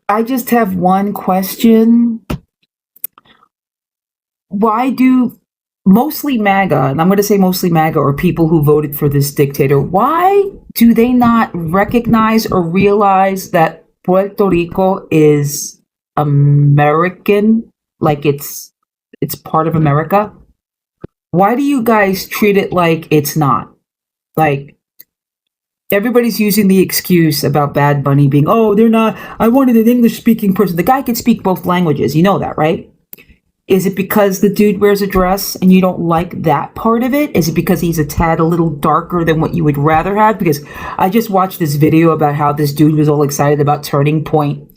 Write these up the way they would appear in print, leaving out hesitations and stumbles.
I just have one question. Why do mostly MAGA, and I'm going to say mostly MAGA, or people who voted for this dictator, why do they not recognize or realize that Puerto Rico is American, like it's part of America? Why do you guys treat it like it's not? Like everybody's using the excuse about Bad Bunny being, oh, they're not. I wanted an English speaking person. The guy can speak both languages. You know that, right? Is it because the dude wears a dress and you don't like that part of it? Is it because he's a tad a little darker than what you would rather have? Because I just watched this video about how this dude was all excited about Turning Point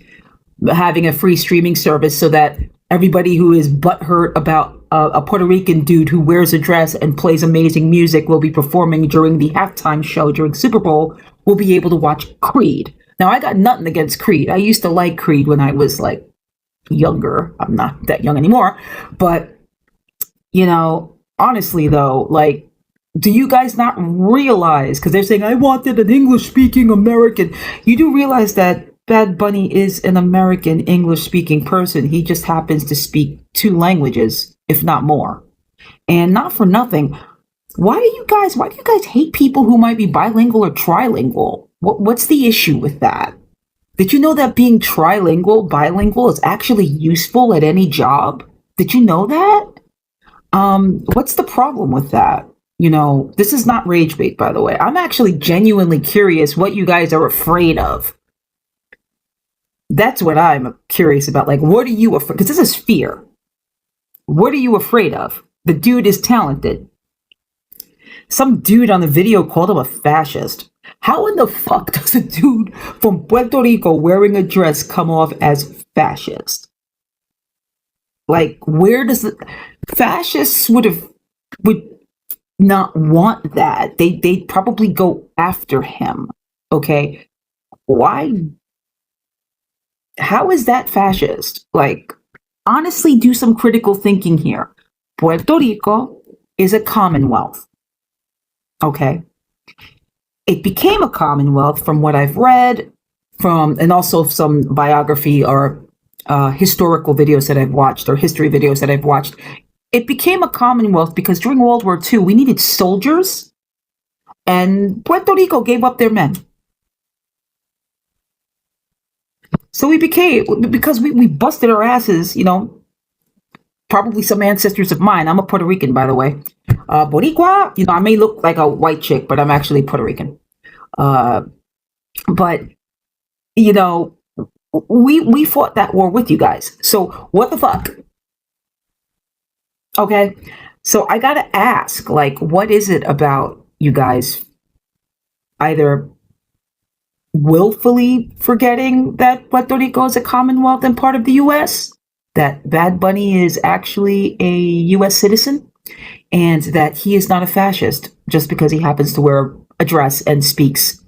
having a free streaming service so that everybody who is butthurt about a Puerto Rican dude who wears a dress and plays amazing music will be performing during the halftime show during Super Bowl will be able to watch Creed. Now, I got nothing against Creed. I used to like Creed when I was like younger. I'm not that young anymore, but honestly though, like, do you guys not realize, because they're saying I wanted an English speaking American, you do realize that Bad Bunny is an American English speaking person. He just happens to speak two languages, if not more. And not for nothing, why do you guys hate people who might be bilingual or trilingual? What's the issue with that? Did you know that being trilingual, bilingual is actually useful at any job? Did you know that? What's the problem with that? This is not rage bait, by the way. I'm actually genuinely curious what you guys are afraid of. That's what I'm curious about. Like, what are you afraid? Because this is fear. What are you afraid of? The dude is talented. Some dude on the video called him a fascist. How in the fuck does a dude from Puerto Rico wearing a dress come off as fascist? Like, where does the fascists would not want that? They'd probably go after him. Okay, why? How is that fascist? Like, honestly, do some critical thinking here. Puerto Rico is a commonwealth. Okay. It became a commonwealth from what I've read and also some biography or historical videos that I've watched or history videos that I've watched. It became a commonwealth because during World War II, we needed soldiers and Puerto Rico gave up their men. So because we busted our asses, probably some ancestors of mine. I'm a Puerto Rican, by the way. Boricua, I may look like a white chick, but I'm actually Puerto Rican. But, we fought that war with you guys. So what the fuck? Okay. So I got to ask, like, what is it about you guys either willfully forgetting that Puerto Rico is a commonwealth and part of the U.S., that Bad Bunny is actually a U.S. citizen, and that he is not a fascist just because he happens to wear a dress and speaks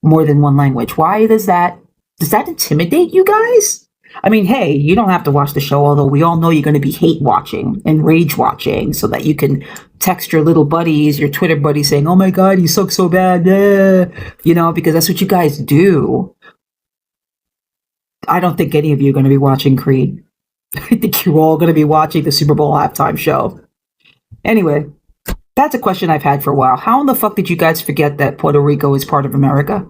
more than one language? Why does that intimidate you guys? I mean, hey, you don't have to watch the show, although we all know you're going to be hate watching and rage watching so that you can text your little buddies, your Twitter buddies saying, oh my God, you suck so bad. Because that's what you guys do. I don't think any of you are going to be watching Creed. I think you're all going to be watching the Super Bowl halftime show. Anyway, that's a question I've had for a while. How in the fuck did you guys forget that Puerto Rico is part of America?